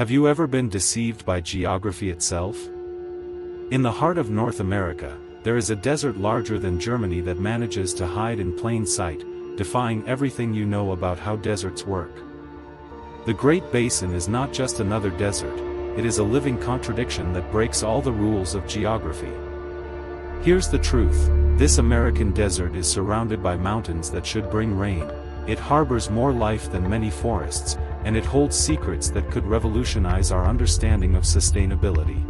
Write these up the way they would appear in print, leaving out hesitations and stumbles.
Have you ever been deceived by geography itself? In the heart of North America, there is a desert larger than Germany that manages to hide in plain sight, defying everything you know about how deserts work. The Great Basin is not just another desert, it is a living contradiction that breaks all the rules of geography. Here's the truth, this American desert is surrounded by mountains that should bring rain, it harbors more life than many forests, and it holds secrets that could revolutionize our understanding of sustainability.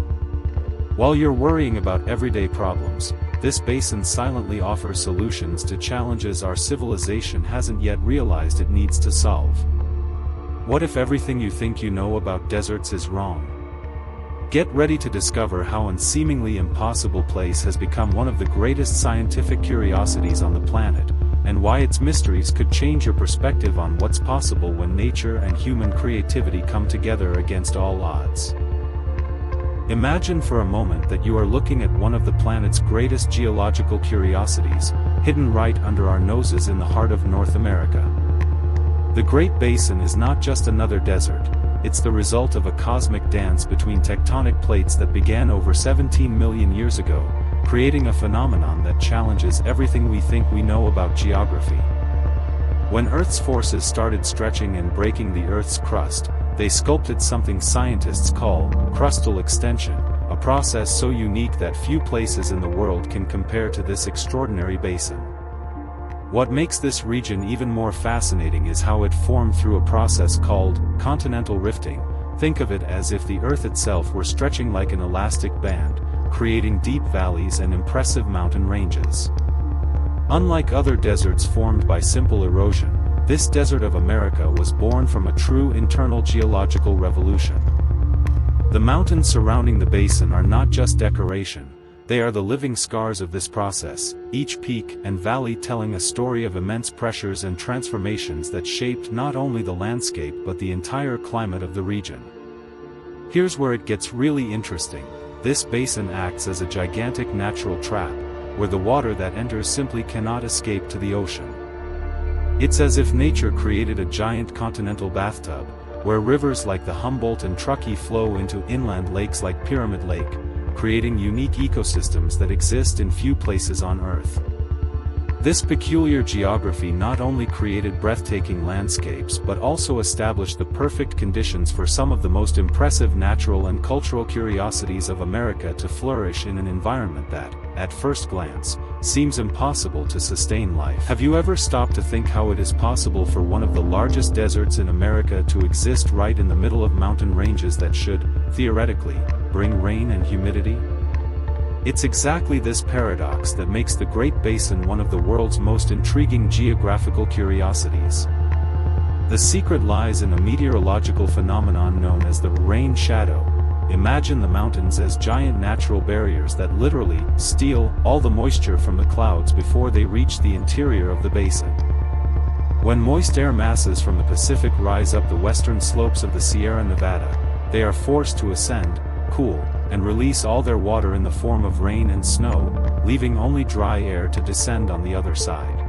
While you're worrying about everyday problems, this basin silently offers solutions to challenges our civilization hasn't yet realized it needs to solve. What if everything you think you know about deserts is wrong? Get ready to discover how a seemingly impossible place has become one of the greatest scientific curiosities on the planet, and why its mysteries could change your perspective on what's possible when nature and human creativity come together against all odds. Imagine for a moment that you are looking at one of the planet's greatest geological curiosities, hidden right under our noses in the heart of North America. The Great Basin is not just another desert, it's the result of a cosmic dance between tectonic plates that began over 17 million years ago, creating a phenomenon that challenges everything we think we know about geography. When Earth's forces started stretching and breaking the Earth's crust, they sculpted something scientists call crustal extension, a process so unique that few places in the world can compare to this extraordinary basin. What makes this region even more fascinating is how it formed through a process called continental rifting. Think of it as if the Earth itself were stretching like an elastic band, creating deep valleys and impressive mountain ranges. Unlike other deserts formed by simple erosion, this desert of America was born from a true internal geological revolution. The mountains surrounding the basin are not just decoration, they are the living scars of this process, each peak and valley telling a story of immense pressures and transformations that shaped not only the landscape but the entire climate of the region. Here's where it gets really interesting, this basin acts as a gigantic natural trap, where the water that enters simply cannot escape to the ocean. It's as if nature created a giant continental bathtub, where rivers like the Humboldt and Truckee flow into inland lakes like Pyramid Lake, creating unique ecosystems that exist in few places on Earth. This peculiar geography not only created breathtaking landscapes but also established the perfect conditions for some of the most impressive natural and cultural curiosities of America to flourish in an environment that, at first glance, seems impossible to sustain life. Have you ever stopped to think how it is possible for one of the largest deserts in America to exist right in the middle of mountain ranges that should, theoretically, bring rain and humidity? It's exactly this paradox that makes the Great Basin one of the world's most intriguing geographical curiosities. The secret lies in a meteorological phenomenon known as the rain shadow. Imagine the mountains as giant natural barriers that literally steal all the moisture from the clouds before they reach the interior of the basin. When moist air masses from the Pacific rise up the western slopes of the Sierra Nevada, they are forced to ascend, cool, and release all their water in the form of rain and snow, leaving only dry air to descend on the other side.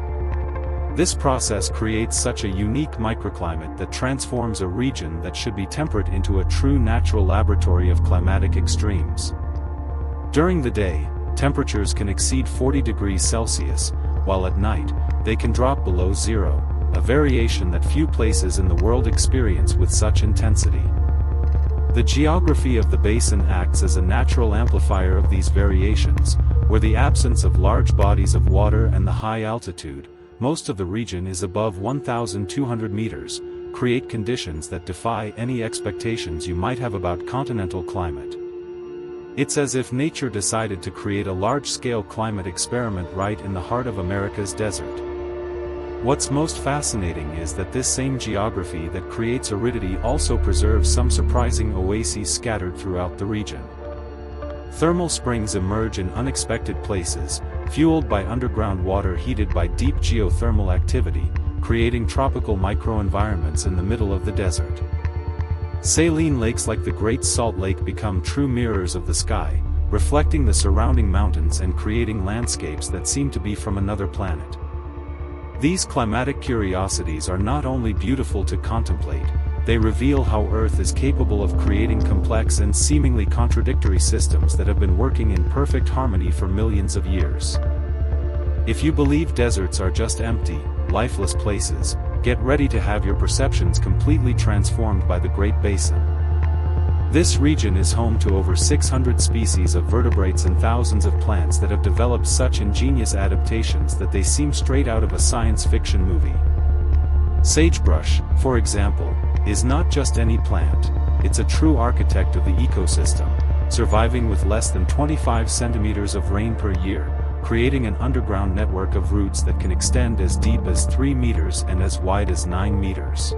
This process creates such a unique microclimate that transforms a region that should be temperate into a true natural laboratory of climatic extremes. During the day, temperatures can exceed 40 degrees Celsius, while at night, they can drop below zero, a variation that few places in the world experience with such intensity. The geography of the basin acts as a natural amplifier of these variations, where the absence of large bodies of water and the high altitude, most of the region is above 1,200 meters, create conditions that defy any expectations you might have about continental climate. It's as if nature decided to create a large-scale climate experiment right in the heart of America's desert. What's most fascinating is that this same geography that creates aridity also preserves some surprising oases scattered throughout the region. Thermal springs emerge in unexpected places, fueled by underground water heated by deep geothermal activity, creating tropical microenvironments in the middle of the desert. Saline lakes like the Great Salt Lake become true mirrors of the sky, reflecting the surrounding mountains and creating landscapes that seem to be from another planet. These climatic curiosities are not only beautiful to contemplate, they reveal how Earth is capable of creating complex and seemingly contradictory systems that have been working in perfect harmony for millions of years. If you believe deserts are just empty, lifeless places, get ready to have your perceptions completely transformed by the Great Basin. This region is home to over 600 species of vertebrates and thousands of plants that have developed such ingenious adaptations that they seem straight out of a science fiction movie. Sagebrush, for example, is not just any plant, it's a true architect of the ecosystem, surviving with less than 25 centimeters of rain per year, creating an underground network of roots that can extend as deep as 3 meters and as wide as 9 meters.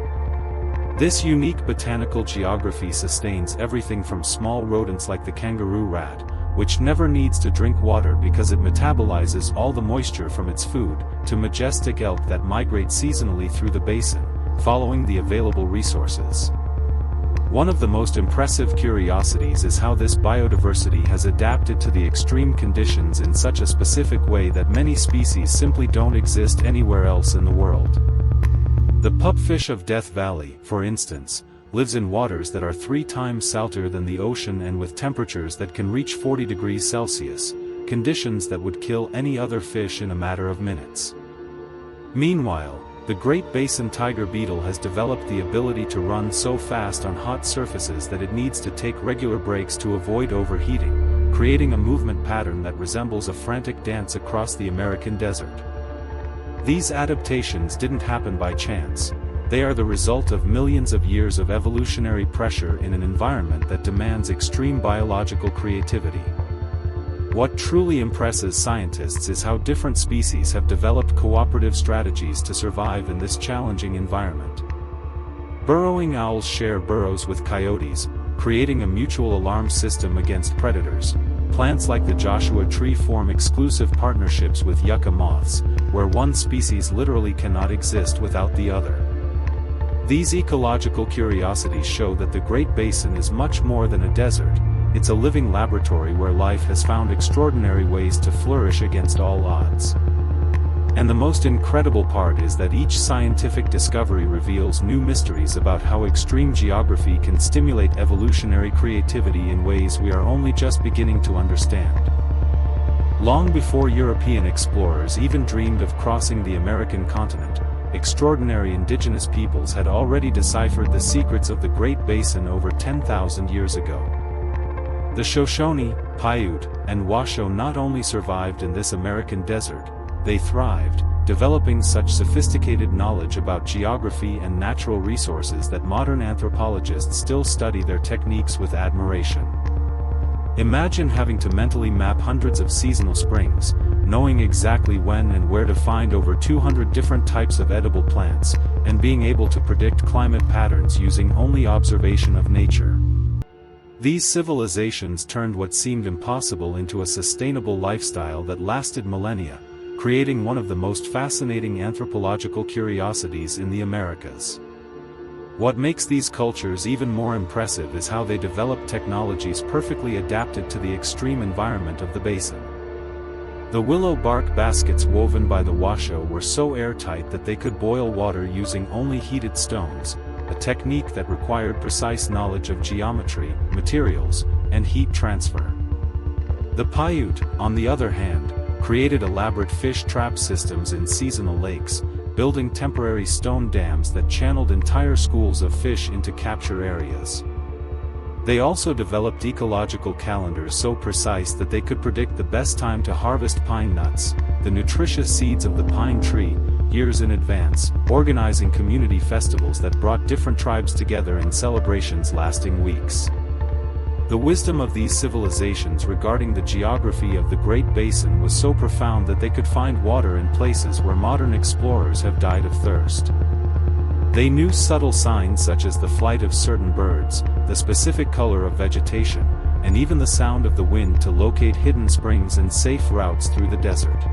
This unique botanical geography sustains everything from small rodents like the kangaroo rat, which never needs to drink water because it metabolizes all the moisture from its food, to majestic elk that migrate seasonally through the basin, following the available resources. One of the most impressive curiosities is how this biodiversity has adapted to the extreme conditions in such a specific way that many species simply don't exist anywhere else in the world. The pupfish of Death Valley, for instance, lives in waters that are 3 times saltier than the ocean and with temperatures that can reach 40 degrees Celsius, conditions that would kill any other fish in a matter of minutes. Meanwhile, the Great Basin tiger beetle has developed the ability to run so fast on hot surfaces that it needs to take regular breaks to avoid overheating, creating a movement pattern that resembles a frantic dance across the American desert. These adaptations didn't happen by chance. They are the result of millions of years of evolutionary pressure in an environment that demands extreme biological creativity. What truly impresses scientists is how different species have developed cooperative strategies to survive in this challenging environment. Burrowing owls share burrows with coyotes, creating a mutual alarm system against predators. Plants like the Joshua tree form exclusive partnerships with yucca moths, where one species literally cannot exist without the other. These ecological curiosities show that the Great Basin is much more than a desert. It's a living laboratory where life has found extraordinary ways to flourish against all odds. And the most incredible part is that each scientific discovery reveals new mysteries about how extreme geography can stimulate evolutionary creativity in ways we are only just beginning to understand. Long before European explorers even dreamed of crossing the American continent, extraordinary indigenous peoples had already deciphered the secrets of the Great Basin over 10,000 years ago. The Shoshone, Paiute, and Washoe not only survived in this American desert, they thrived, developing such sophisticated knowledge about geography and natural resources that modern anthropologists still study their techniques with admiration. Imagine having to mentally map hundreds of seasonal springs, knowing exactly when and where to find over 200 different types of edible plants, and being able to predict climate patterns using only observation of nature. These civilizations turned what seemed impossible into a sustainable lifestyle that lasted millennia, creating one of the most fascinating anthropological curiosities in the Americas. What makes these cultures even more impressive is how they developed technologies perfectly adapted to the extreme environment of the basin. The willow bark baskets woven by the Washoe were so airtight that they could boil water using only heated stones, a technique that required precise knowledge of geometry, materials, and heat transfer. The Paiute, on the other hand, created elaborate fish trap systems in seasonal lakes, building temporary stone dams that channeled entire schools of fish into capture areas. They also developed ecological calendars so precise that they could predict the best time to harvest pine nuts, the nutritious seeds of the pine tree, years in advance, organizing community festivals that brought different tribes together in celebrations lasting weeks. The wisdom of these civilizations regarding the geography of the Great Basin was so profound that they could find water in places where modern explorers have died of thirst. They knew subtle signs such as the flight of certain birds, the specific color of vegetation, and even the sound of the wind to locate hidden springs and safe routes through the desert.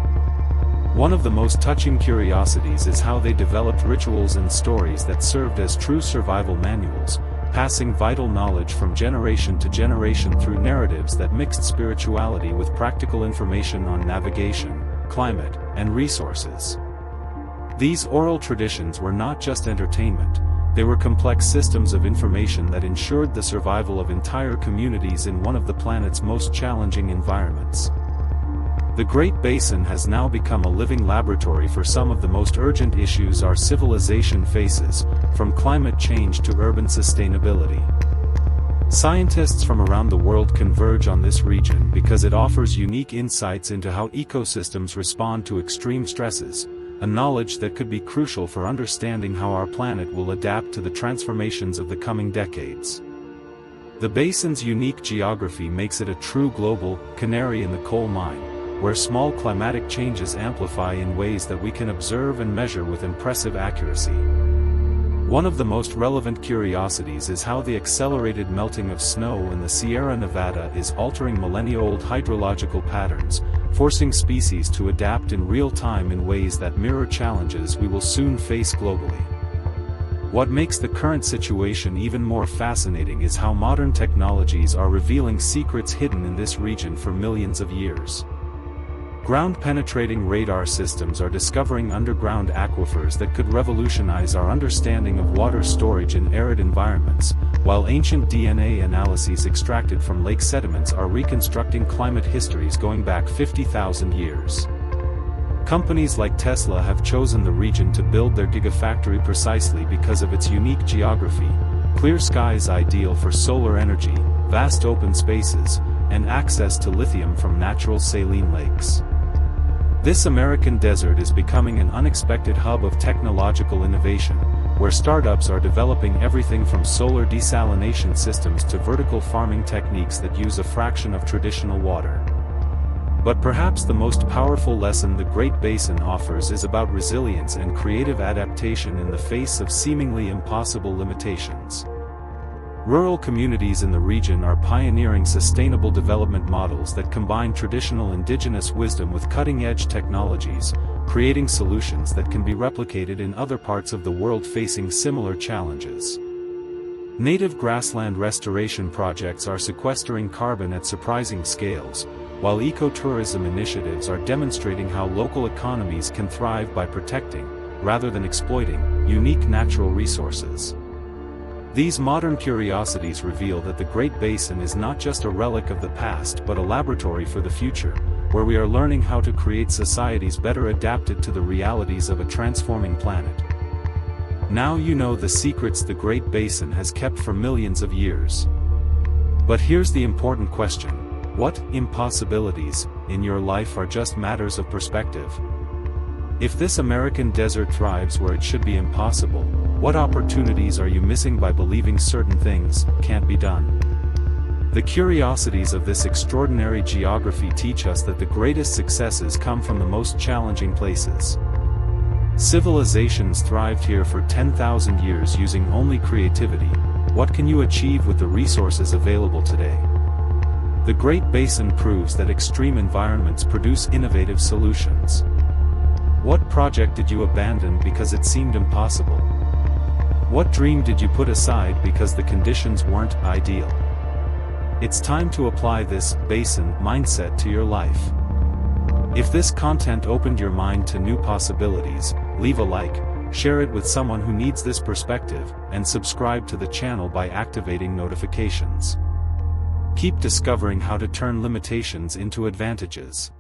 One of the most touching curiosities is how they developed rituals and stories that served as true survival manuals, passing vital knowledge from generation to generation through narratives that mixed spirituality with practical information on navigation, climate, and resources. These oral traditions were not just entertainment, they were complex systems of information that ensured the survival of entire communities in one of the planet's most challenging environments. The Great Basin has now become a living laboratory for some of the most urgent issues our civilization faces, from climate change to urban sustainability. Scientists from around the world converge on this region because it offers unique insights into how ecosystems respond to extreme stresses, a knowledge that could be crucial for understanding how our planet will adapt to the transformations of the coming decades. The basin's unique geography makes it a true global canary in the coal mine, where small climatic changes amplify in ways that we can observe and measure with impressive accuracy. One of the most relevant curiosities is how the accelerated melting of snow in the Sierra Nevada is altering millennia-old hydrological patterns, forcing species to adapt in real time in ways that mirror challenges we will soon face globally. What makes the current situation even more fascinating is how modern technologies are revealing secrets hidden in this region for millions of years. Ground-penetrating radar systems are discovering underground aquifers that could revolutionize our understanding of water storage in arid environments, while ancient DNA analyses extracted from lake sediments are reconstructing climate histories going back 50,000 years. Companies like Tesla have chosen the region to build their gigafactory precisely because of its unique geography, clear skies ideal for solar energy, vast open spaces, and access to lithium from natural saline lakes. This American desert is becoming an unexpected hub of technological innovation, where startups are developing everything from solar desalination systems to vertical farming techniques that use a fraction of traditional water. But perhaps the most powerful lesson the Great Basin offers is about resilience and creative adaptation in the face of seemingly impossible limitations. Rural communities in the region are pioneering sustainable development models that combine traditional indigenous wisdom with cutting-edge technologies, creating solutions that can be replicated in other parts of the world facing similar challenges. Native grassland restoration projects are sequestering carbon at surprising scales, while ecotourism initiatives are demonstrating how local economies can thrive by protecting, rather than exploiting, unique natural resources. These modern curiosities reveal that the Great Basin is not just a relic of the past but a laboratory for the future, where we are learning how to create societies better adapted to the realities of a transforming planet. Now you know the secrets the Great Basin has kept for millions of years. But here's the important question: what impossibilities in your life are just matters of perspective? If this American desert thrives where it should be impossible, what opportunities are you missing by believing certain things can't be done? The curiosities of this extraordinary geography teach us that the greatest successes come from the most challenging places. Civilizations thrived here for 10,000 years using only creativity. What can you achieve with the resources available today? The Great Basin proves that extreme environments produce innovative solutions. What project did you abandon because it seemed impossible? What dream did you put aside because the conditions weren't ideal? It's time to apply this basin mindset to your life. If this content opened your mind to new possibilities, leave a like, share it with someone who needs this perspective, and subscribe to the channel by activating notifications. Keep discovering how to turn limitations into advantages.